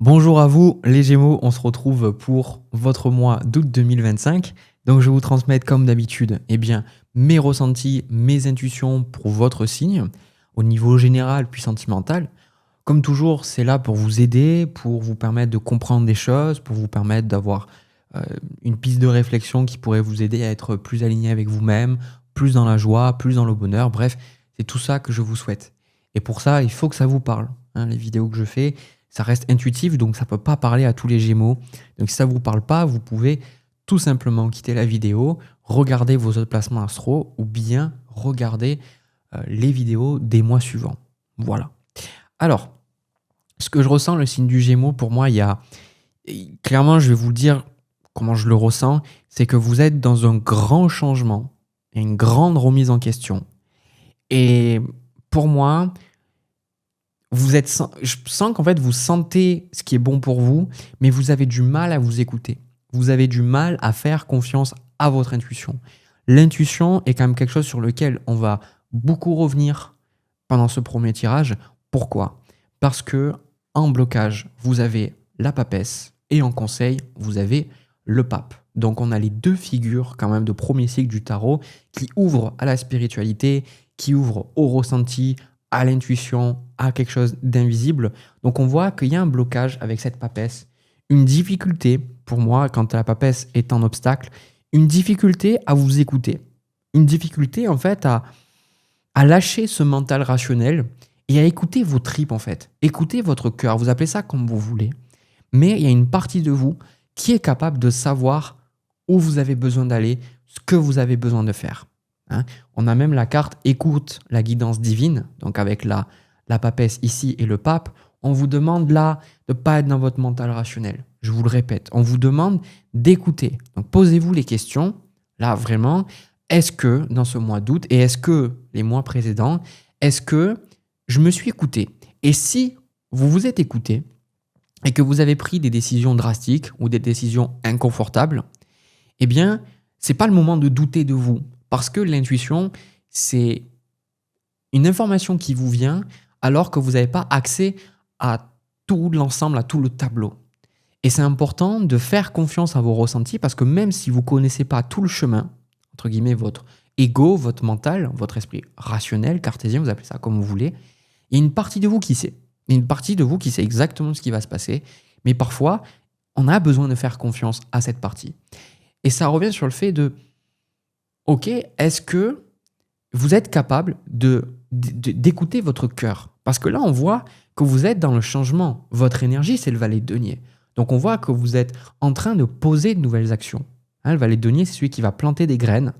Bonjour à vous les Gémeaux, on se retrouve pour votre mois d'août 2025. Donc je vais vous transmettre comme d'habitude mes ressentis, mes intuitions pour votre signe au niveau général puis sentimental. Comme toujours, c'est là pour vous aider, pour vous permettre de comprendre des choses, pour vous permettre d'avoir euh, une piste de réflexion qui pourrait vous aider à être plus aligné avec vous-même, plus dans la joie, plus dans le bonheur. Bref, c'est tout ça que je vous souhaite. Et pour ça, il faut que ça vous parle, hein. Les vidéos que je fais, ça reste intuitif, donc ça ne peut pas parler à tous les Gémeaux. Donc si ça ne vous parle pas, vous pouvez tout simplement quitter la vidéo, regarder vos autres placements astro ou bien regarder les vidéos des mois suivants. Voilà. Alors, ce que je ressens, le signe du Gémeaux, pour moi, il y a... Clairement, je vais vous le dire comment je le ressens, c'est que vous êtes dans un grand changement, une grande remise en question. Et pour moi, je sens qu'en fait, vous sentez ce qui est bon pour vous, mais vous avez du mal à vous écouter. Vous avez du mal à faire confiance à votre intuition. L'intuition est quand même quelque chose sur lequel on va beaucoup revenir pendant ce premier tirage. Pourquoi ? Parce que en blocage, vous avez la papesse et en conseil, vous avez le pape. Donc on a les deux figures quand même de premier cycle du tarot qui ouvrent à la spiritualité, qui ouvrent au ressenti, à l'intuition, à quelque chose d'invisible. Donc on voit qu'il y a un blocage avec cette papesse, une difficulté, pour moi, quand la papesse est un obstacle, une difficulté à vous écouter, une difficulté en fait à lâcher ce mental rationnel et à écouter vos tripes en fait, écouter votre cœur, vous appelez ça comme vous voulez, mais il y a une partie de vous qui est capable de savoir où vous avez besoin d'aller, ce que vous avez besoin de faire. Hein. On a même la carte écoute la guidance divine, donc avec la papesse ici et le pape, on vous demande là de ne pas être dans votre mental rationnel. Je vous le répète, on vous demande d'écouter. Donc posez-vous les questions, là vraiment, est-ce que dans ce mois d'août et est-ce que les mois précédents, est-ce que je me suis écouté? Et si vous vous êtes écouté et que vous avez pris des décisions drastiques ou des décisions inconfortables, eh bien, c'est pas le moment de douter de vous. Parce que l'intuition, c'est une information qui vous vient alors que vous n'avez pas accès à tout l'ensemble, à tout le tableau. Et c'est important de faire confiance à vos ressentis parce que même si vous ne connaissez pas tout le chemin, entre guillemets, votre ego, votre mental, votre esprit rationnel, cartésien, vous appelez ça comme vous voulez, il y a une partie de vous qui sait. Il y a une partie de vous qui sait exactement ce qui va se passer. Mais parfois, on a besoin de faire confiance à cette partie. Et ça revient sur le fait de, ok, est-ce que vous êtes capable d'écouter votre cœur? Parce que là, on voit que vous êtes dans le changement. Votre énergie, c'est le valet de denier. Donc, on voit que vous êtes en train de poser de nouvelles actions. Hein, le valet de denier, c'est celui qui va planter des graines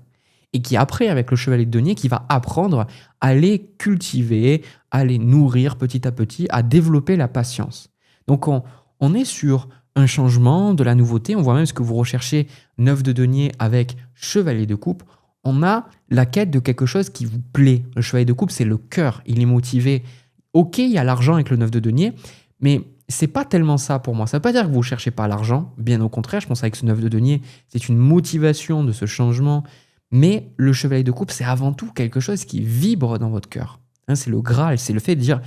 et qui, après, avec le chevalier de denier, qui va apprendre à les cultiver, à les nourrir petit à petit, à développer la patience. Donc, on est sur un changement, de la nouveauté. On voit même ce que vous recherchez, 9 de denier avec chevalier de coupe. On a la quête de quelque chose qui vous plaît. Le chevalier de coupe, c'est le cœur, il est motivé. Ok, il y a l'argent avec le 9 de denier, mais c'est pas tellement ça pour moi. Ça veut pas dire que vous ne cherchez pas l'argent, bien au contraire, je pense qu'avec ce 9 de denier, c'est une motivation de ce changement, mais le chevalier de coupe, c'est avant tout quelque chose qui vibre dans votre cœur. Hein, c'est le Graal, c'est le fait de dire,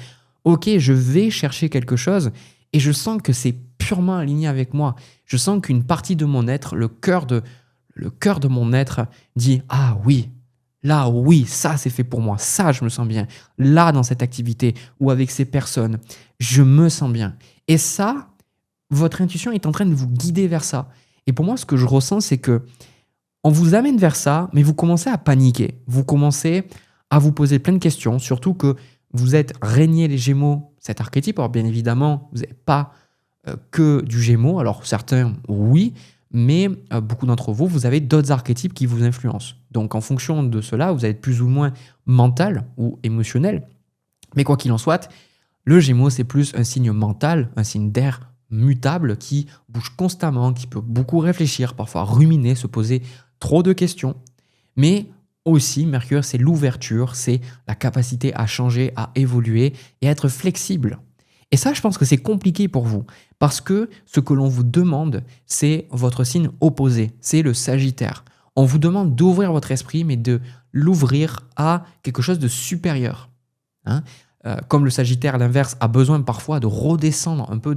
ok, je vais chercher quelque chose, et je sens que c'est purement aligné avec moi. Je sens qu'une partie de mon être, le cœur de mon être dit « Ah oui, là, oui, ça c'est fait pour moi, ça je me sens bien. Là, dans cette activité ou avec ces personnes, je me sens bien. » Et ça, votre intuition est en train de vous guider vers ça. Et pour moi, ce que je ressens, c'est que on vous amène vers ça, mais vous commencez à paniquer. Vous commencez à vous poser plein de questions, surtout que vous êtes régné les Gémeaux, cet archétype. Alors bien évidemment, vous n'êtes pas que du Gémeaux. Alors certains, oui, mais beaucoup d'entre vous, vous avez d'autres archétypes qui vous influencent. Donc en fonction de cela, vous allez être plus ou moins mental ou émotionnel. Mais quoi qu'il en soit, le Gémeaux, c'est plus un signe mental, un signe d'air mutable qui bouge constamment, qui peut beaucoup réfléchir, parfois ruminer, se poser trop de questions. Mais aussi, Mercure, c'est l'ouverture, c'est la capacité à changer, à évoluer et à être flexible. Et ça, je pense que c'est compliqué pour vous, parce que ce que l'on vous demande, c'est votre signe opposé, c'est le Sagittaire. On vous demande d'ouvrir votre esprit, mais de l'ouvrir à quelque chose de supérieur. Hein, comme le Sagittaire, à l'inverse, a besoin parfois de redescendre un peu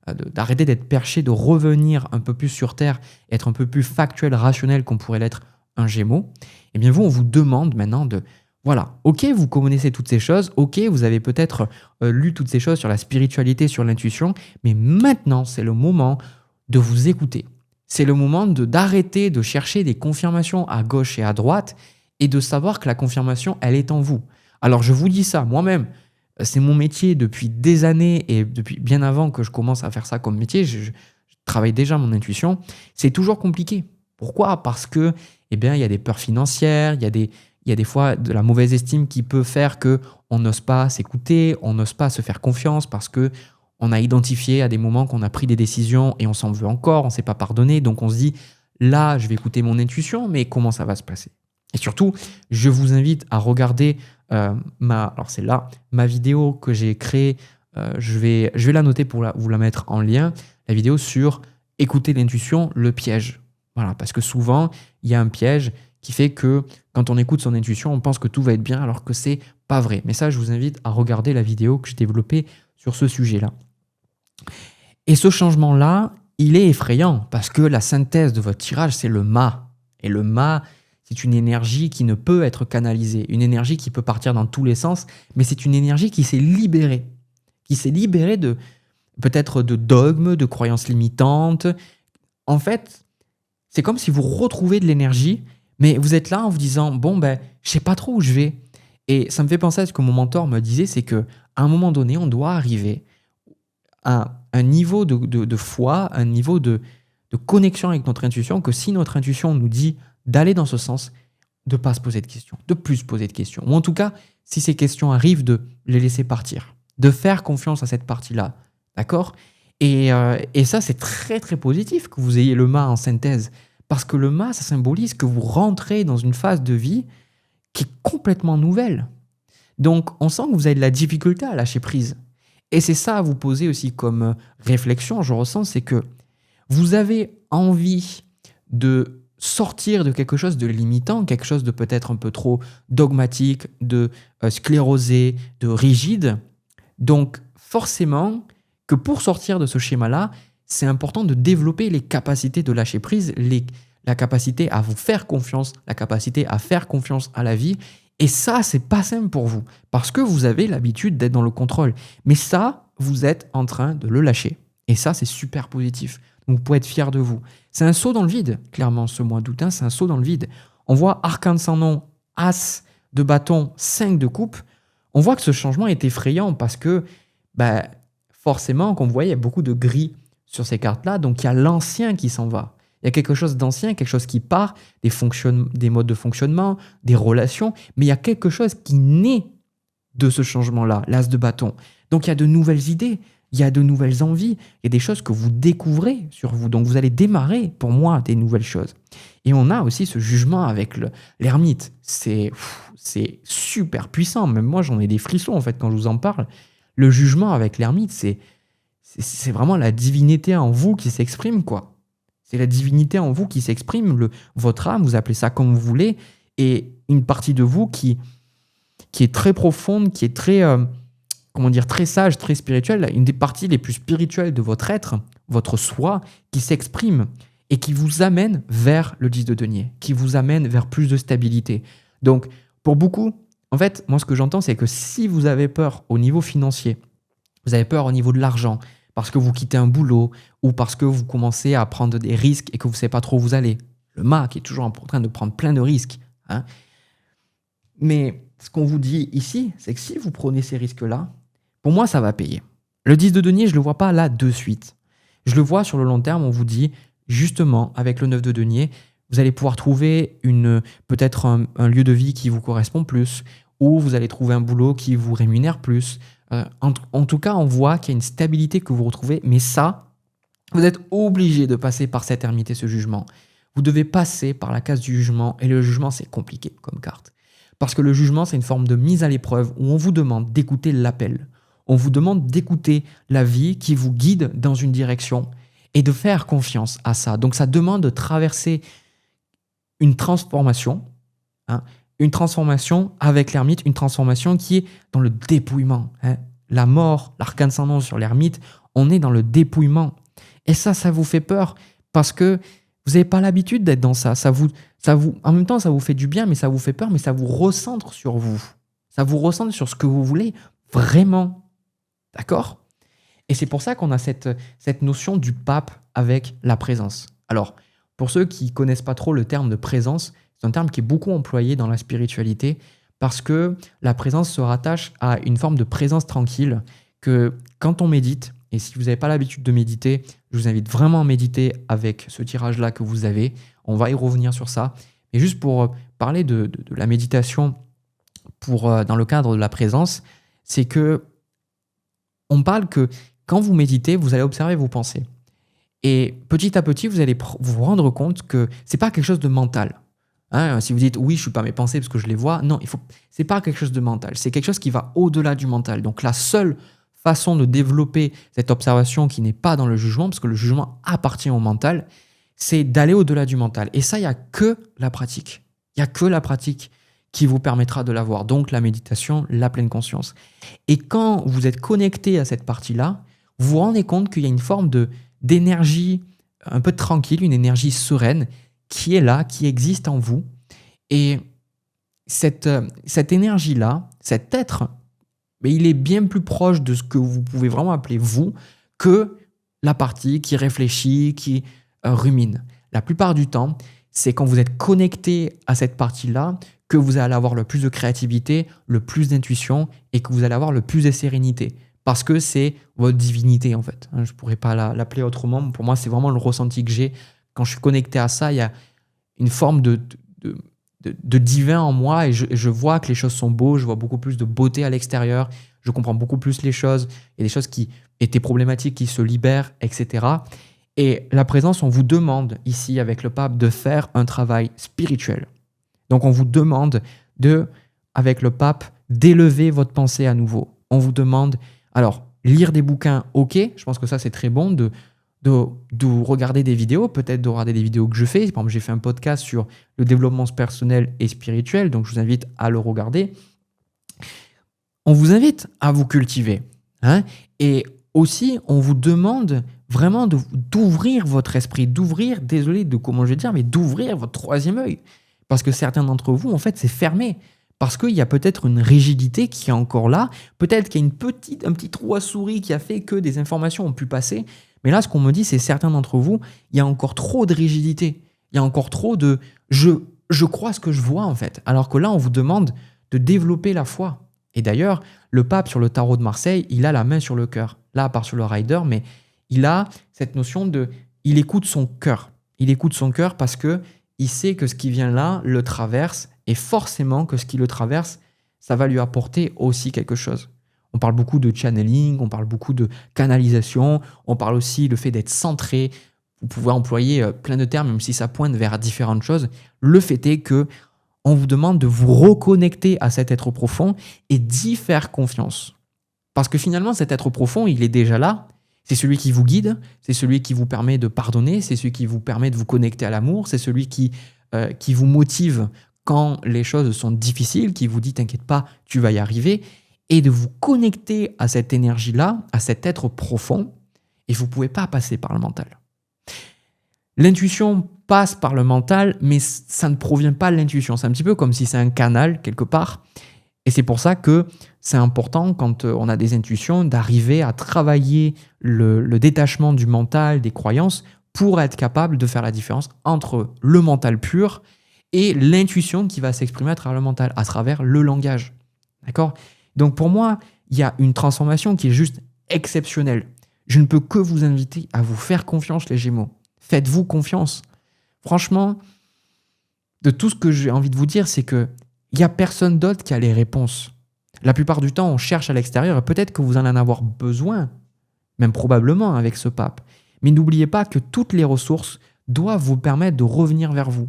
d'arrêter d'être perché, de revenir un peu plus sur Terre, être un peu plus factuel, rationnel qu'on pourrait l'être un Gémeaux, eh bien vous, on vous demande maintenant de... Voilà, ok, vous connaissez toutes ces choses, ok, vous avez peut-être lu toutes ces choses sur la spiritualité, sur l'intuition, mais maintenant, c'est le moment de vous écouter. C'est le moment d'arrêter de chercher des confirmations à gauche et à droite et de savoir que la confirmation, elle est en vous. Alors, je vous dis ça, moi-même, c'est mon métier depuis des années et depuis bien avant que je commence à faire ça comme métier, je travaille déjà mon intuition. C'est toujours compliqué. Pourquoi ? Parce que, eh bien, il y a des peurs financières, il y a des fois de la mauvaise estime qui peut faire qu'on n'ose pas s'écouter, on n'ose pas se faire confiance parce qu'on a identifié à des moments qu'on a pris des décisions et on s'en veut encore, on ne s'est pas pardonné. Donc on se dit, là, je vais écouter mon intuition, mais comment ça va se passer ? Et surtout, je vous invite à regarder alors c'est là, ma vidéo que j'ai créée. Je vais la noter pour vous la mettre en lien. La vidéo sur écouter l'intuition, le piège. Voilà, parce que souvent, il y a un piège qui fait que quand on écoute son intuition, on pense que tout va être bien alors que c'est pas vrai. Mais ça, je vous invite à regarder la vidéo que j'ai développée sur ce sujet-là. Et ce changement-là, il est effrayant parce que la synthèse de votre tirage, c'est le mât. Et le mât, c'est une énergie qui ne peut être canalisée, une énergie qui peut partir dans tous les sens, mais c'est une énergie qui s'est libérée de peut-être de dogmes, de croyances limitantes. En fait, c'est comme si vous retrouvez de l'énergie, mais vous êtes là en vous disant, bon, je sais pas trop où je vais. Et ça me fait penser à ce que mon mentor me disait, c'est qu'à un moment donné, on doit arriver à un niveau de foi, un niveau de connexion avec notre intuition, que si notre intuition nous dit d'aller dans ce sens, de ne pas se poser de questions, de plus se poser de questions. Ou en tout cas, si ces questions arrivent, de les laisser partir, de faire confiance à cette partie-là. D'accord ? Et ça, c'est très, très positif que vous ayez le mât en synthèse. Parce que le mât, ça symbolise que vous rentrez dans une phase de vie qui est complètement nouvelle. Donc, on sent que vous avez de la difficulté à lâcher prise. Et c'est ça à vous poser aussi comme réflexion, je ressens, c'est que vous avez envie de sortir de quelque chose de limitant, quelque chose de peut-être un peu trop dogmatique, de sclérosé, de rigide. Donc, forcément, que pour sortir de ce schéma-là, c'est important de développer les capacités de lâcher prise, la capacité à vous faire confiance, la capacité à faire confiance à la vie. Et ça, c'est pas simple pour vous, parce que vous avez l'habitude d'être dans le contrôle. Mais ça, vous êtes en train de le lâcher. Et ça, c'est super positif. Donc, vous pouvez être fier de vous. C'est un saut dans le vide, clairement, ce mois d'août, c'est un saut dans le vide. On voit arcane sans nom, as de bâton, 5 de coupe. On voit que ce changement est effrayant parce que, forcément, comme vous voyez, il y a beaucoup de gris sur ces cartes-là. Donc, il y a l'ancien qui s'en va. Il y a quelque chose d'ancien, quelque chose qui part, des modes de fonctionnement, des relations, mais il y a quelque chose qui naît de ce changement-là, l'as de bâton. Donc, il y a de nouvelles idées, il y a de nouvelles envies, il y a des choses que vous découvrez sur vous. Donc, vous allez démarrer, pour moi, des nouvelles choses. Et on a aussi ce jugement avec l'ermite. C'est super puissant. Même moi, j'en ai des frissons, en fait, quand je vous en parle. Le jugement avec l'ermite, c'est vraiment la divinité en vous qui s'exprime, quoi. C'est la divinité en vous qui s'exprime, votre âme, vous appelez ça comme vous voulez, et une partie de vous qui est très profonde, qui est très, très sage, très spirituelle, une des parties les plus spirituelles de votre être, votre soi, qui s'exprime et qui vous amène vers le 10 de denier, qui vous amène vers plus de stabilité. Donc, pour beaucoup, en fait, moi, ce que j'entends, c'est que si vous avez peur au niveau financier, vous avez peur au niveau de l'argent, parce que vous quittez un boulot ou parce que vous commencez à prendre des risques et que vous ne savez pas trop où vous allez. Le mât qui est toujours en train de prendre plein de risques. Hein. Mais ce qu'on vous dit ici, c'est que si vous prenez ces risques-là, pour moi, ça va payer. Le 10 de denier, je ne le vois pas là de suite. Je le vois sur le long terme, on vous dit, justement, avec le 9 de denier, vous allez pouvoir trouver peut-être un lieu de vie qui vous correspond plus, ou vous allez trouver un boulot qui vous rémunère plus. En tout cas, on voit qu'il y a une stabilité que vous retrouvez, mais ça, vous êtes obligé de passer par cette ermite et ce jugement. Vous devez passer par la case du jugement, et le jugement, c'est compliqué comme carte. Parce que le jugement, c'est une forme de mise à l'épreuve où on vous demande d'écouter l'appel. On vous demande d'écouter la vie qui vous guide dans une direction et de faire confiance à ça. Donc, ça demande de traverser une transformation, une transformation avec l'ermite, une transformation qui est dans le dépouillement. La mort, l'arcane sans nom sur l'ermite, On est dans le dépouillement. Et ça vous fait peur parce que vous n'avez pas l'habitude d'être dans ça. En même temps, ça vous fait du bien, mais ça vous fait peur, mais ça vous recentre sur vous. Ça vous recentre sur ce que vous voulez vraiment. D'accord ? Et c'est pour ça qu'on a cette notion du pape avec la présence. Alors, pour ceux qui ne connaissent pas trop le terme de présence, c'est un terme qui est beaucoup employé dans la spiritualité parce que la présence se rattache à une forme de présence tranquille que quand on médite, et si vous n'avez pas l'habitude de méditer, je vous invite vraiment à méditer avec ce tirage-là que vous avez. On va y revenir sur ça. Et juste pour parler de la méditation dans le cadre de la présence, c'est que on parle que quand vous méditez, vous allez observer vos pensées. Et petit à petit, vous allez vous rendre compte que ce n'est pas quelque chose de mental. Si vous dites « oui, je ne suis pas mes pensées parce que je les vois », non, ce n'est pas quelque chose de mental. C'est quelque chose qui va au-delà du mental. Donc la seule façon de développer cette observation qui n'est pas dans le jugement, parce que le jugement appartient au mental, c'est d'aller au-delà du mental. Et ça, il n'y a que la pratique. Il n'y a que la pratique qui vous permettra de l'avoir. Donc la méditation, la pleine conscience. Et quand vous êtes connecté à cette partie-là, vous vous rendez compte qu'il y a une forme d'énergie un peu tranquille, une énergie sereine qui est là, qui existe en vous. Et cette énergie-là, cet être, mais il est bien plus proche de ce que vous pouvez vraiment appeler vous que la partie qui réfléchit, qui rumine. La plupart du temps, c'est quand vous êtes connecté à cette partie-là que vous allez avoir le plus de créativité, le plus d'intuition et que vous allez avoir le plus de sérénité. Parce que c'est votre divinité, en fait. Je ne pourrais pas l'appeler autrement. Pour moi, c'est vraiment le ressenti que j'ai. Quand je suis connecté à ça, il y a une forme de divin en moi et je vois que les choses sont beaux, je vois beaucoup plus de beauté à l'extérieur, je comprends beaucoup plus les choses. Il y a des choses qui étaient problématiques, qui se libèrent, etc. Et la présence, on vous demande ici, avec le pape, de faire un travail spirituel. Donc, on vous demande avec le pape, d'élever votre pensée à nouveau. On vous demande, alors, lire des bouquins, ok, je pense que ça, c'est très bon, de regarder des vidéos, peut-être de regarder des vidéos que je fais. Par exemple, j'ai fait un podcast sur le développement personnel et spirituel, donc je vous invite à le regarder. On vous invite à vous cultiver. Et aussi, on vous demande vraiment d'ouvrir votre esprit, d'ouvrir votre troisième œil. Parce que certains d'entre vous, en fait, c'est fermé. Parce qu'il y a peut-être une rigidité qui est encore là. Peut-être qu'il y a un petit trou à souris qui a fait que des informations ont pu passer. Mais là, ce qu'on me dit, c'est certains d'entre vous, il y a encore trop de rigidité. Il y a encore trop de « je crois ce que je vois » en fait. Alors que là, on vous demande de développer la foi. Et d'ailleurs, le pape sur le tarot de Marseille, il a la main sur le cœur. Là, à part sur le rider, mais il a cette notion il écoute son cœur. Il écoute son cœur parce que il sait que ce qui vient là le traverse et forcément que ce qui le traverse, ça va lui apporter aussi quelque chose. On parle beaucoup de channeling, on parle beaucoup de canalisation, on parle aussi du fait d'être centré. Vous pouvez employer plein de termes, même si ça pointe vers différentes choses. Le fait est que on vous demande de vous reconnecter à cet être profond et d'y faire confiance. Parce que finalement, cet être profond, il est déjà là. C'est celui qui vous guide, c'est celui qui vous permet de pardonner, c'est celui qui vous permet de vous connecter à l'amour, c'est celui qui vous motive quand les choses sont difficiles, qui vous dit « t'inquiète pas, tu vas y arriver ». Et de vous connecter à cette énergie-là, à cet être profond, et vous ne pouvez pas passer par le mental. L'intuition passe par le mental, mais ça ne provient pas de l'intuition. C'est un petit peu comme si c'est un canal quelque part. Et c'est pour ça que c'est important, quand on a des intuitions, d'arriver à travailler le détachement du mental, des croyances, pour être capable de faire la différence entre le mental pur et l'intuition qui va s'exprimer à travers le mental, à travers le langage. D'accord ? Donc pour moi, il y a une transformation qui est juste exceptionnelle. Je ne peux que vous inviter à vous faire confiance, les Gémeaux. Faites-vous confiance. Franchement, de tout ce que j'ai envie de vous dire, c'est qu'il n'y a personne d'autre qui a les réponses. La plupart du temps, on cherche à l'extérieur et peut-être que vous en avoir besoin, même probablement avec ce pape. Mais n'oubliez pas que toutes les ressources doivent vous permettre de revenir vers vous.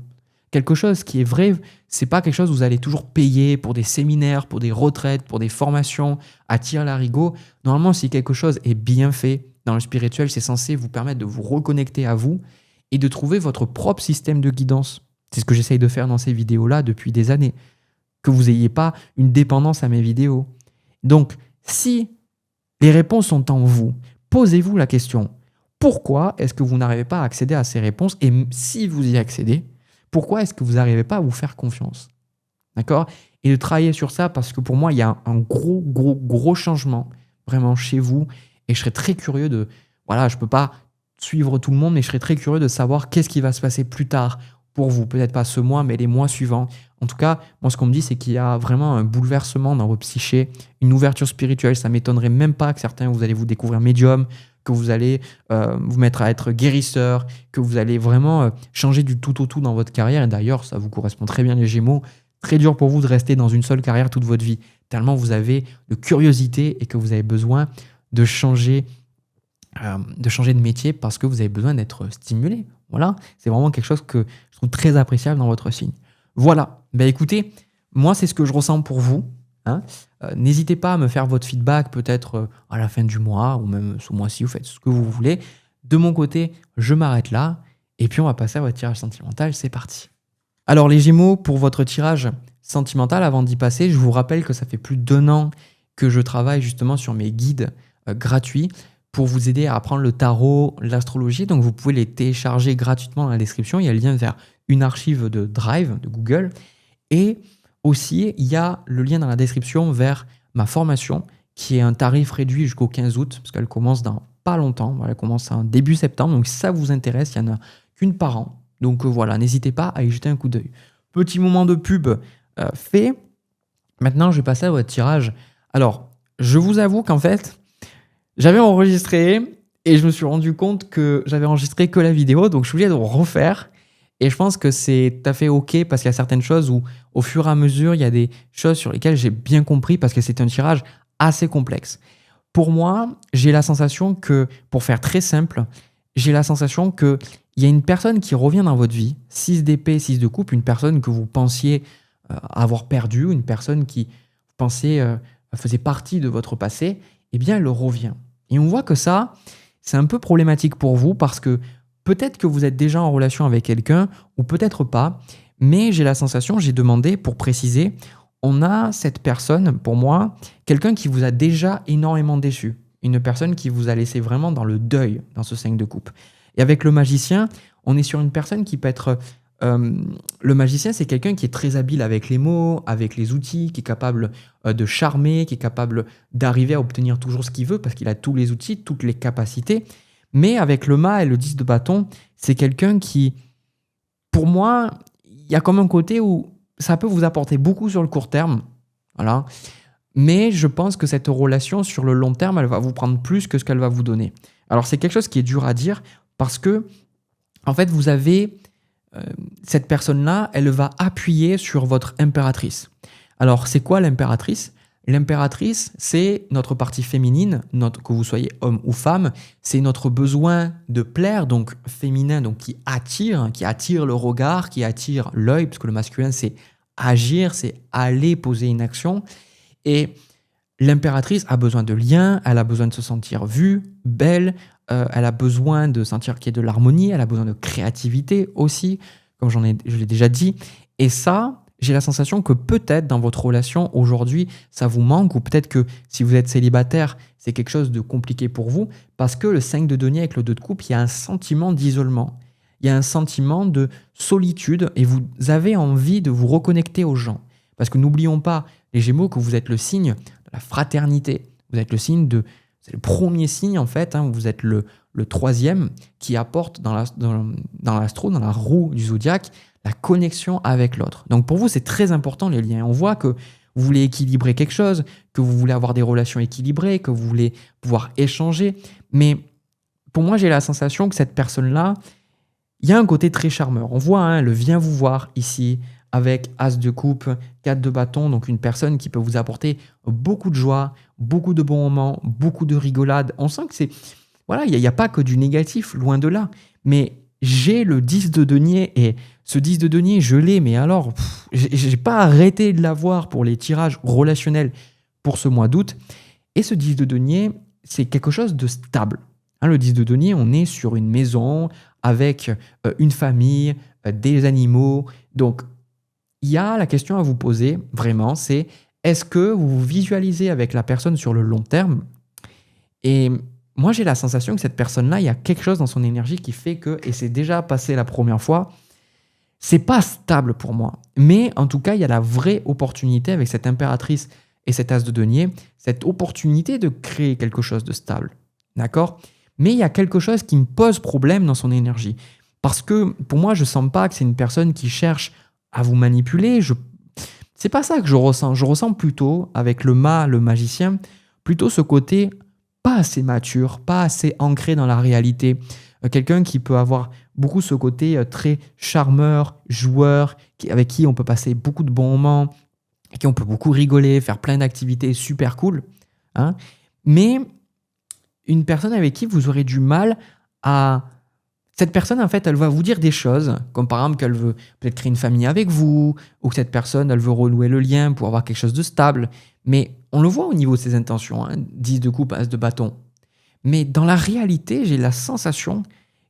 Quelque chose qui est vrai, c'est pas quelque chose où vous allez toujours payer pour des séminaires, pour des retraites, pour des formations, à tire-larigot. Normalement, si quelque chose est bien fait dans le spirituel, c'est censé vous permettre de vous reconnecter à vous et de trouver votre propre système de guidance. C'est ce que j'essaye de faire dans ces vidéos-là depuis des années. Que vous n'ayez pas une dépendance à mes vidéos. Donc, si les réponses sont en vous, posez-vous la question. Pourquoi est-ce que vous n'arrivez pas à accéder à ces réponses? Et si vous y accédez, pourquoi est-ce que vous n'arrivez pas à vous faire confiance? D'accord? Et de travailler sur ça parce que pour moi, il y a un gros changement vraiment chez vous. Et je serais très curieux de... Voilà, je ne peux pas suivre tout le monde, mais je serais très curieux de savoir qu'est-ce qui va se passer plus tard pour vous. Peut-être pas ce mois, mais les mois suivants. En tout cas, moi, ce qu'on me dit, c'est qu'il y a vraiment un bouleversement dans votre psyché, une ouverture spirituelle. Ça ne m'étonnerait même pas que certains, vous allez vous découvrir médium, que vous allez vous mettre à être guérisseur, que vous allez vraiment changer du tout au tout dans votre carrière. Et d'ailleurs, ça vous correspond très bien, les Gémeaux. Très dur pour vous de rester dans une seule carrière toute votre vie, tellement vous avez de curiosité et que vous avez besoin de changer de métier parce que vous avez besoin d'être stimulé. Voilà, c'est vraiment quelque chose que je trouve très appréciable dans votre signe. Voilà, ben écoutez, moi c'est ce que je ressens pour vous. Hein. N'hésitez pas à me faire votre feedback peut-être à la fin du mois ou même ce mois-ci, vous faites ce que vous voulez. De mon côté, je m'arrête là et puis on va passer à votre tirage sentimental, c'est parti. Alors les Gémeaux, pour votre tirage sentimental, avant d'y passer, je vous rappelle que ça fait plus d'1 an que je travaille justement sur mes guides gratuits pour vous aider à apprendre le tarot, l'astrologie. Donc vous pouvez les télécharger gratuitement dans la description. Il y a le lien vers une archive de Drive, de Google. Et aussi, il y a le lien dans la description vers ma formation qui est un tarif réduit jusqu'au 15 août parce qu'elle commence dans pas longtemps. Voilà, elle commence en début septembre. Donc si ça vous intéresse, il n'y en a qu'une par an. Donc voilà, n'hésitez pas à y jeter un coup d'œil. Petit moment de pub fait. Maintenant, je vais passer à votre tirage. Alors, je vous avoue qu'en fait, j'avais enregistré et je me suis rendu compte que j'avais enregistré que la vidéo. Donc, je suis obligé de refaire. Et je pense que c'est tout à fait OK parce qu'il y a certaines choses où, au fur et à mesure, il y a des choses sur lesquelles j'ai bien compris parce que c'est un tirage assez complexe. Pour moi, j'ai la sensation que, pour faire très simple, j'ai la sensation qu'il y a une personne qui revient dans votre vie, 6 d'épée, 6 de coupe, une personne que vous pensiez avoir perdue, une personne qui vous pensiez faisait partie de votre passé, eh bien, elle revient. Et on voit que ça, c'est un peu problématique pour vous parce que peut-être que vous êtes déjà en relation avec quelqu'un ou peut-être pas, mais j'ai la sensation, j'ai demandé pour préciser, on a cette personne, pour moi, quelqu'un qui vous a déjà énormément déçu. Une personne qui vous a laissé vraiment dans le deuil dans ce 5 de coupe. Et avec le magicien, on est sur une personne qui peut être... le magicien, c'est quelqu'un qui est très habile avec les mots, avec les outils, qui est capable de charmer, qui est capable d'arriver à obtenir toujours ce qu'il veut parce qu'il a tous les outils, toutes les capacités. Mais avec le mât et le 10 de bâton, c'est quelqu'un qui, pour moi, il y a comme un côté où ça peut vous apporter beaucoup sur le court terme. Voilà. Mais je pense que cette relation, sur le long terme, elle va vous prendre plus que ce qu'elle va vous donner. Alors, c'est quelque chose qui est dur à dire parce que, en fait, vous avez cette personne-là, elle va appuyer sur votre impératrice. Alors, c'est quoi l'impératrice? L'impératrice, c'est notre partie féminine, que vous soyez homme ou femme, c'est notre besoin de plaire, donc féminin, donc qui attire le regard, qui attire l'œil, parce que le masculin, c'est agir, c'est aller poser une action. Et l'impératrice a besoin de liens, elle a besoin de se sentir vue, belle, elle a besoin de sentir qu'il y a de l'harmonie, elle a besoin de créativité aussi, comme je l'ai déjà dit. Et ça, j'ai la sensation que peut-être dans votre relation aujourd'hui, ça vous manque, ou peut-être que si vous êtes célibataire, c'est quelque chose de compliqué pour vous, parce que le 5 de denier avec le 2 de coupe, il y a un sentiment d'isolement, il y a un sentiment de solitude, et vous avez envie de vous reconnecter aux gens. Parce que n'oublions pas, les Gémeaux, que vous êtes le signe de la fraternité, vous êtes le signe de... C'est le premier signe, en fait, hein, vous êtes le troisième qui apporte dans l'astro, dans la roue du zodiaque, la connexion avec l'autre. Donc pour vous, c'est très important les liens. On voit que vous voulez équilibrer quelque chose, que vous voulez avoir des relations équilibrées, que vous voulez pouvoir échanger. Mais pour moi, j'ai la sensation que cette personne-là, il y a un côté très charmeur. On voit, hein, le vient vous voir ici, avec As de coupe, 4 de bâton, donc une personne qui peut vous apporter beaucoup de joie, beaucoup de bons moments, beaucoup de rigolade. On sent que c'est... Voilà, il n'y a pas que du négatif, loin de là. Mais j'ai le 10 de denier et ce 10 de denier, je l'ai, mais alors, j'ai pas arrêté de l'avoir pour les tirages relationnels pour ce mois d'août. Et ce 10 de denier, c'est quelque chose de stable. Hein, le 10 de denier, on est sur une maison avec une famille, des animaux. Donc, il y a la question à vous poser, vraiment, c'est est-ce que vous vous visualisez avec la personne sur le long terme? Et moi j'ai la sensation que cette personne-là, il y a quelque chose dans son énergie qui fait que, et c'est déjà passé la première fois, c'est pas stable pour moi. Mais en tout cas, il y a la vraie opportunité avec cette impératrice et cet as de denier, cette opportunité de créer quelque chose de stable. D'accord? Mais il y a quelque chose qui me pose problème dans son énergie. Parce que pour moi, je sens pas que c'est une personne qui cherche à vous manipuler. C'est pas ça que je ressens. Je ressens plutôt, avec le magicien, plutôt ce côté pas assez mature, pas assez ancré dans la réalité. Quelqu'un qui peut avoir beaucoup ce côté très charmeur, joueur, avec qui on peut passer beaucoup de bons moments, avec qui on peut beaucoup rigoler, faire plein d'activités super cool. Hein. Mais une personne avec qui vous aurez du mal à... Cette personne, en fait, elle va vous dire des choses, comme par exemple qu'elle veut peut-être créer une famille avec vous, ou que cette personne, elle veut renouer le lien pour avoir quelque chose de stable. Mais on le voit au niveau de ses intentions, hein, 10 de coupe, as de bâton. Mais dans la réalité, j'ai la sensation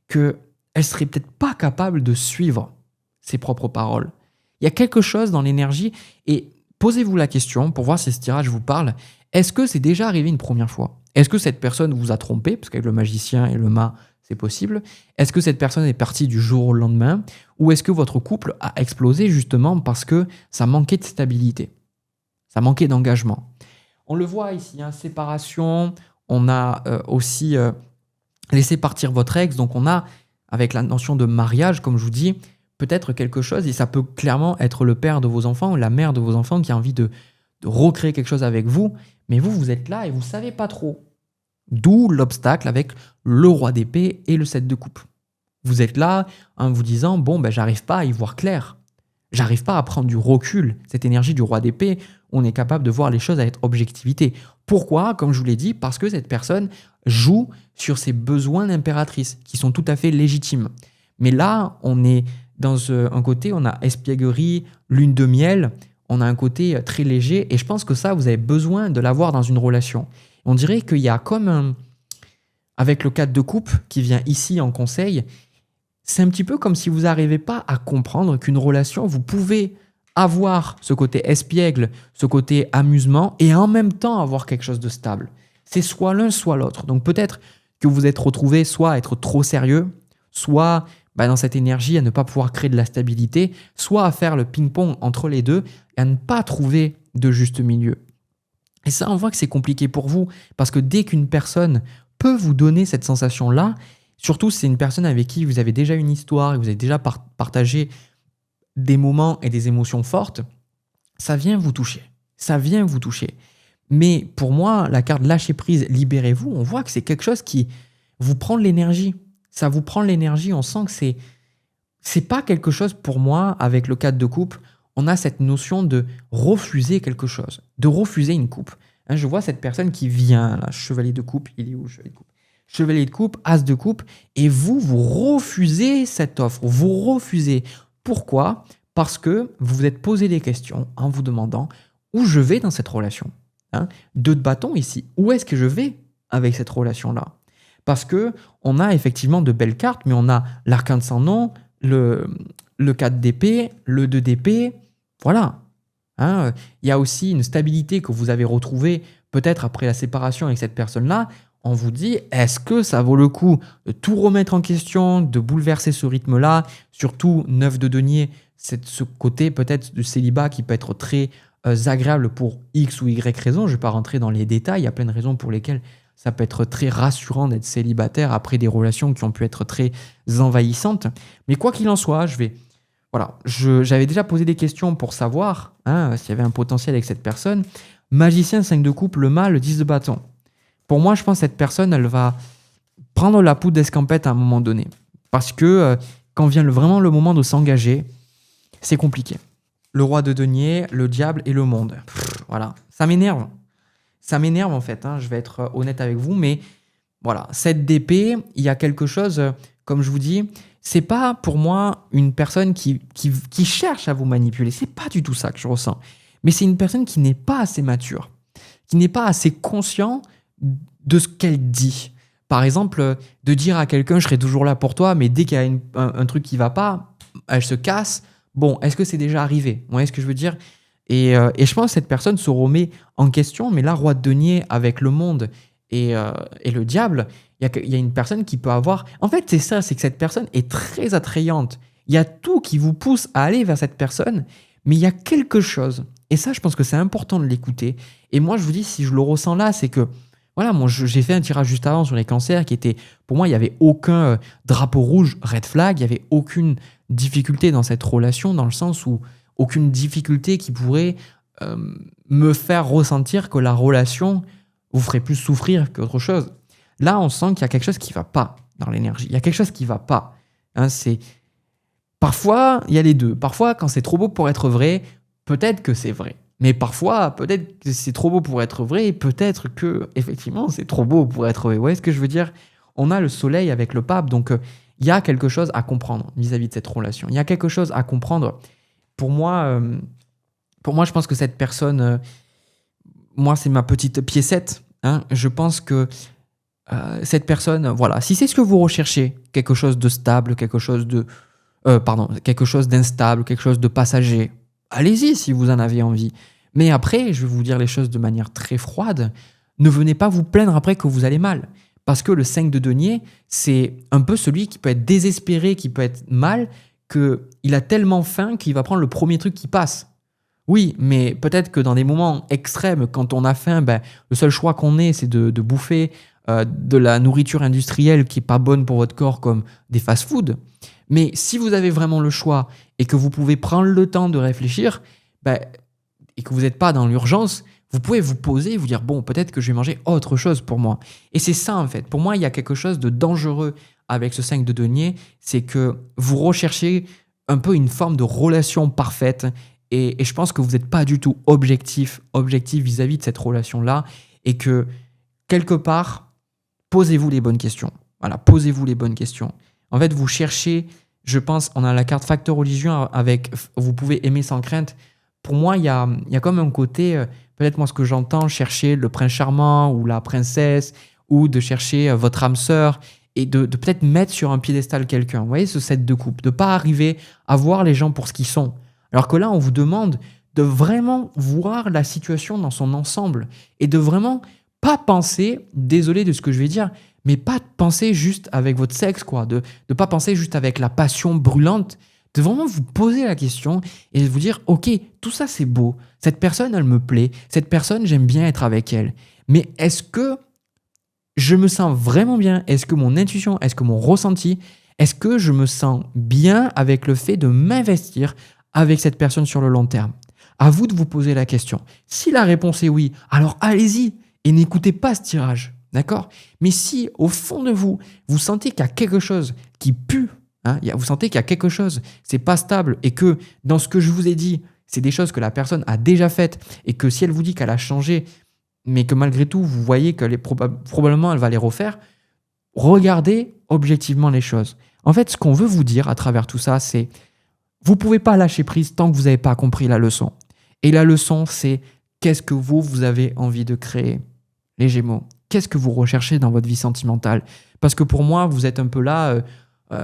qu'elle serait peut-être pas capable de suivre ses propres paroles. Il y a quelque chose dans l'énergie, et posez-vous la question, pour voir si ce tirage vous parle, est-ce que c'est déjà arrivé une première fois? Est-ce que cette personne vous a trompé? Parce qu'avec le magicien et le mât, c'est possible. Est-ce que cette personne est partie du jour au lendemain? Ou est-ce que votre couple a explosé justement parce que ça manquait de stabilité? Ça manquait d'engagement. On le voit ici, hein, séparation. On a aussi laissé partir votre ex. Donc on a, avec la notion de mariage, comme je vous dis, peut-être quelque chose, et ça peut clairement être le père de vos enfants ou la mère de vos enfants qui a envie de recréer quelque chose avec vous. Mais vous êtes là et vous ne savez pas trop. D'où l'obstacle avec le roi d'épée et le 7 de coupe. Vous êtes là en vous disant, bon, ben, j'arrive pas à y voir clair. J'arrive pas à prendre du recul. Cette énergie du roi d'épée, on est capable de voir les choses avec objectivité. Pourquoi? Comme je vous l'ai dit, parce que cette personne joue sur ses besoins d'impératrice, qui sont tout à fait légitimes. Mais là, on est dans un côté, on a espièglerie, lune de miel, on a un côté très léger, et je pense que ça, vous avez besoin de l'avoir dans une relation. On dirait qu'il y a comme avec le 4 de coupe qui vient ici en conseil, c'est un petit peu comme si vous n'arrivez pas à comprendre qu'une relation, vous pouvez avoir ce côté espiègle, ce côté amusement, et en même temps avoir quelque chose de stable. C'est soit l'un, soit l'autre. Donc peut-être que vous vous êtes retrouvé soit à être trop sérieux, soit dans cette énergie à ne pas pouvoir créer de la stabilité, soit à faire le ping-pong entre les deux et à ne pas trouver de juste milieu. Et ça, on voit que c'est compliqué pour vous, parce que dès qu'une personne peut vous donner cette sensation-là, surtout si c'est une personne avec qui vous avez déjà une histoire et vous avez déjà partagé des moments et des émotions fortes, ça vient vous toucher. Ça vient vous toucher. Mais pour moi, la carte lâcher prise, libérez-vous, on voit que c'est quelque chose qui vous prend de l'énergie. Ça vous prend de l'énergie, on sent que c'est pas quelque chose pour moi, avec le 4 de coupe, on a cette notion de refuser quelque chose, de refuser une coupe. Hein, je vois cette personne qui vient, là, chevalier de coupe, il est où, chevalier de coupe? Chevalier de coupe, as de coupe, et vous refusez cette offre, vous refusez. Pourquoi? Parce que vous vous êtes posé des questions en vous demandant où je vais dans cette relation. Hein, 2 de bâton ici, où est-ce que je vais avec cette relation-là? Parce que on a effectivement de belles cartes, mais on a l'arcane sans nom, le 4 d'épée, le 2 d'épée, voilà. Hein, il y a aussi une stabilité que vous avez retrouvée peut-être après la séparation avec cette personne-là. On vous dit, est-ce que ça vaut le coup de tout remettre en question, de bouleverser ce rythme-là? Surtout 9 de denier, c'est ce côté peut-être du célibat qui peut être très agréable pour X ou Y raison. Je ne vais pas rentrer dans les détails, il y a plein de raisons pour lesquelles ça peut être très rassurant d'être célibataire après des relations qui ont pu être très envahissantes. Mais quoi qu'il en soit, j'avais déjà posé des questions pour savoir s'il y avait un potentiel avec cette personne. Magicien, 5 de coupe, le mât, le 10 de bâton. Pour moi, je pense que cette personne, elle va prendre la poudre d'escampette à un moment donné. Parce que quand vient vraiment le moment de s'engager, c'est compliqué. Le roi de denier, le diable et le monde. Voilà, ça m'énerve. Ça m'énerve en fait, je vais être honnête avec vous, mais voilà, 7 d'épée, il y a quelque chose, comme je vous dis, c'est pas pour moi une personne qui cherche à vous manipuler, c'est pas du tout ça que je ressens. Mais c'est une personne qui n'est pas assez mature, qui n'est pas assez conscient de ce qu'elle dit. Par exemple, de dire à quelqu'un « je serai toujours là pour toi », mais dès qu'il y a un truc qui va pas, elle se casse. Bon, est-ce que c'est déjà arrivé? Vous voyez ce que je veux dire? Et je pense que cette personne se remet en question, mais là, roi de denier avec le monde et le diable, il y a une personne qui peut avoir... En fait, c'est ça, c'est que cette personne est très attrayante. Il y a tout qui vous pousse à aller vers cette personne, mais il y a quelque chose. Et ça, je pense que c'est important de l'écouter. Et moi, je vous dis, si je le ressens là, c'est que... Voilà, moi, j'ai fait un tirage juste avant sur les cancers qui était... Pour moi, il n'y avait aucun drapeau rouge, red flag. Il n'y avait aucune difficulté dans cette relation, dans le sens où aucune difficulté qui pourrait me faire ressentir que la relation vous ferait plus souffrir qu'autre chose. Là, on sent qu'il y a quelque chose qui ne va pas dans l'énergie. Il y a quelque chose qui ne va pas. Hein, Parfois, il y a les deux. Parfois, quand c'est trop beau pour être vrai, peut-être que c'est vrai. Mais parfois, peut-être que c'est trop beau pour être vrai et peut-être que, effectivement, c'est trop beau pour être vrai. Vous voyez ce que je veux dire? On a le soleil avec le pape, donc il y a quelque chose à comprendre vis-à-vis de cette relation. Il y a quelque chose à comprendre. Pour moi, je pense que cette personne, moi, c'est ma petite piécette. Hein, je pense que cette personne, voilà, si c'est ce que vous recherchez, quelque chose de stable, quelque chose d'instable, quelque chose de passager, allez-y si vous en avez envie. Mais après, je vais vous dire les choses de manière très froide. Ne venez pas vous plaindre après que vous allez mal. Parce que le 5 de denier, c'est un peu celui qui peut être désespéré, qui peut être mal, qu'il a tellement faim qu'il va prendre le premier truc qui passe. Oui, mais peut-être que dans des moments extrêmes, quand on a faim, le seul choix qu'on ait, c'est de bouffer de la nourriture industrielle qui n'est pas bonne pour votre corps, comme des fast-foods. Mais si vous avez vraiment le choix et que vous pouvez prendre le temps de réfléchir, et que vous n'êtes pas dans l'urgence, vous pouvez vous poser et vous dire, bon, peut-être que je vais manger autre chose pour moi. Et c'est ça, en fait. Pour moi, il y a quelque chose de dangereux avec ce 5 de denier, c'est que vous recherchez un peu une forme de relation parfaite et je pense que vous n'êtes pas du tout objectif vis-à-vis de cette relation-là et que, quelque part, posez-vous les bonnes questions. Voilà, posez-vous les bonnes questions. En fait, vous cherchez, je pense, on a la carte facteur religion avec vous pouvez aimer sans crainte. Pour moi, il y a comme un côté, peut-être moi ce que j'entends, chercher le prince charmant ou la princesse, ou de chercher votre âme sœur, et de peut-être mettre sur un piédestal quelqu'un. Vous voyez, ce set de coupe, de ne pas arriver à voir les gens pour ce qu'ils sont. Alors que là, on vous demande de vraiment voir la situation dans son ensemble, et de vraiment pas penser, désolé de ce que je vais dire, mais pas penser juste avec votre sexe, quoi, de pas penser juste avec la passion brûlante, de vraiment vous poser la question et de vous dire, ok, tout ça c'est beau, cette personne elle me plaît, cette personne j'aime bien être avec elle, mais est-ce que je me sens vraiment bien? Est-ce que mon intuition, est-ce que mon ressenti, est-ce que je me sens bien avec le fait de m'investir avec cette personne sur le long terme? À vous de vous poser la question. Si la réponse est oui, alors allez-y et n'écoutez pas ce tirage. D'accord? Mais si, au fond de vous, vous sentez qu'il y a quelque chose qui pue, hein, vous sentez qu'il y a quelque chose, c'est pas stable, et que dans ce que je vous ai dit, c'est des choses que la personne a déjà faites, et que si elle vous dit qu'elle a changé, mais que malgré tout, vous voyez que probablement elle va les refaire, regardez objectivement les choses. En fait, ce qu'on veut vous dire à travers tout ça, c'est vous ne pouvez pas lâcher prise tant que vous n'avez pas compris la leçon. Et la leçon, c'est qu'est-ce que vous avez envie de créer, les Gémeaux? Qu'est-ce que vous recherchez dans votre vie sentimentale? Parce que pour moi, vous êtes un peu là,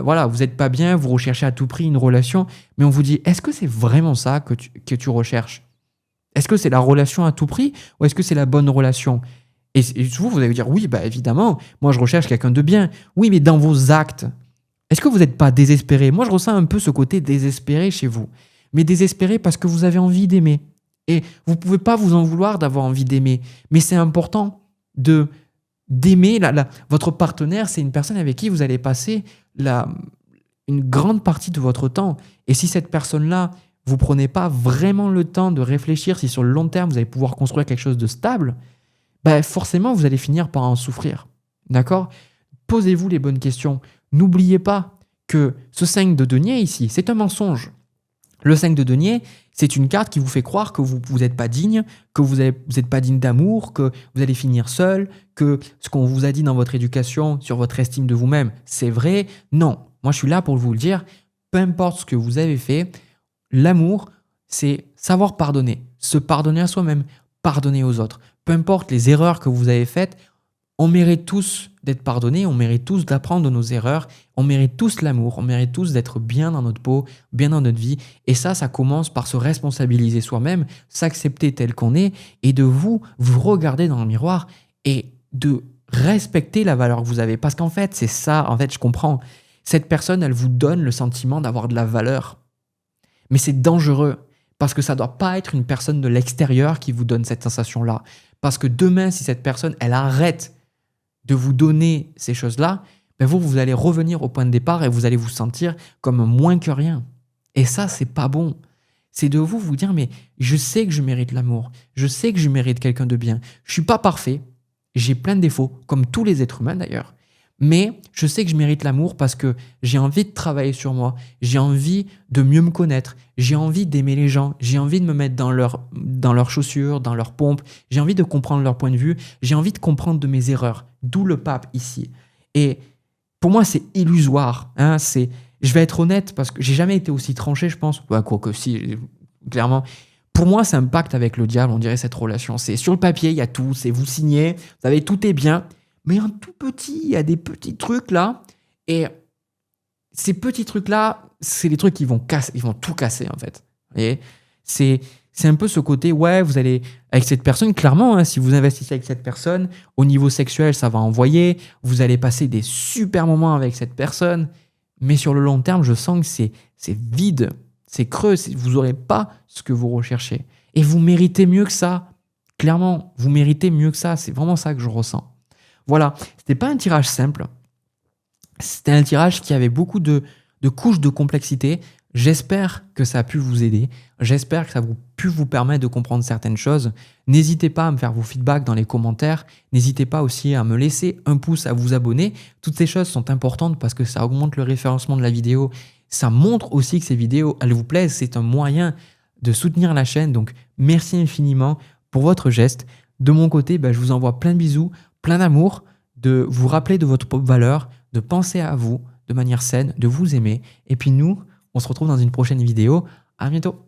voilà, vous n'êtes pas bien, vous recherchez à tout prix une relation, mais on vous dit, est-ce que c'est vraiment ça que tu recherches? Est-ce que c'est la relation à tout prix ou est-ce que c'est la bonne relation? Et vous allez dire, oui, évidemment, moi je recherche quelqu'un de bien. Oui, mais dans vos actes, est-ce que vous n'êtes pas désespéré? Moi, je ressens un peu ce côté désespéré chez vous, mais désespéré parce que vous avez envie d'aimer. Et vous ne pouvez pas vous en vouloir d'avoir envie d'aimer, mais c'est important d'aimer votre partenaire, c'est une personne avec qui vous allez passer une grande partie de votre temps. Et si cette personne-là, vous prenez pas vraiment le temps de réfléchir si sur le long terme, vous allez pouvoir construire quelque chose de stable, forcément, vous allez finir par en souffrir. D'accord? Posez-vous les bonnes questions. N'oubliez pas que ce 5 de denier ici, c'est un mensonge. Le 5 de denier, c'est une carte qui vous fait croire que vous n'êtes pas digne, que vous n'êtes pas digne d'amour, que vous allez finir seul, que ce qu'on vous a dit dans votre éducation sur votre estime de vous-même, c'est vrai. Non, moi je suis là pour vous le dire, peu importe ce que vous avez fait, l'amour, c'est savoir pardonner, se pardonner à soi-même, pardonner aux autres. Peu importe les erreurs que vous avez faites, on mérite tous d'être pardonnés, on mérite tous d'apprendre de nos erreurs, on mérite tous l'amour, on mérite tous d'être bien dans notre peau, bien dans notre vie. Et ça commence par se responsabiliser soi-même, s'accepter tel qu'on est et de vous regarder dans le miroir et de respectez la valeur que vous avez. Parce qu'en fait, c'est ça, en fait, je comprends. Cette personne, elle vous donne le sentiment d'avoir de la valeur. Mais c'est dangereux parce que ça ne doit pas être une personne de l'extérieur qui vous donne cette sensation-là. Parce que demain, si cette personne, elle arrête de vous donner ces choses-là, ben vous allez revenir au point de départ et vous allez vous sentir comme moins que rien. Et ça, c'est pas bon. C'est de vous dire, mais je sais que je mérite l'amour. Je sais que je mérite quelqu'un de bien. Je suis pas parfait. J'ai plein de défauts, comme tous les êtres humains d'ailleurs. Mais je sais que je mérite l'amour parce que j'ai envie de travailler sur moi. J'ai envie de mieux me connaître. J'ai envie d'aimer les gens. J'ai envie de me mettre dans leurs chaussures, dans leurs pompes. J'ai envie de comprendre leur point de vue. J'ai envie de comprendre de mes erreurs. D'où le pape ici. Et pour moi, c'est illusoire. Hein, je vais être honnête parce que j'ai jamais été aussi tranché, je pense. Ouais, quoique si, clairement. Pour moi, c'est un pacte avec le diable, on dirait, cette relation. C'est sur le papier, il y a tout, c'est vous signez, vous savez, tout est bien. Mais un tout petit, il y a des petits trucs là. Et ces petits trucs-là, c'est les trucs qui vont tout casser, en fait. Et c'est un peu ce côté, ouais, vous allez, avec cette personne, clairement, hein, si vous investissez avec cette personne, au niveau sexuel, ça va envoyer, vous allez passer des super moments avec cette personne, mais sur le long terme, je sens que c'est vide, c'est creux, vous n'aurez pas ce que vous recherchez. Et vous méritez mieux que ça. Clairement, vous méritez mieux que ça. C'est vraiment ça que je ressens. Voilà, c'était pas un tirage simple. C'était un tirage qui avait beaucoup de couches de complexité. J'espère que ça a pu vous aider. J'espère que ça a pu vous permettre de comprendre certaines choses. N'hésitez pas à me faire vos feedbacks dans les commentaires. N'hésitez pas aussi à me laisser un pouce, à vous abonner. Toutes ces choses sont importantes parce que ça augmente le référencement de la vidéo. Ça montre aussi que ces vidéos, elles vous plaisent. C'est un moyen de soutenir la chaîne. Donc, merci infiniment pour votre geste. De mon côté, je vous envoie plein de bisous, plein d'amour, de vous rappeler de votre propre valeur, de penser à vous de manière saine, de vous aimer. Et puis nous, on se retrouve dans une prochaine vidéo. À bientôt.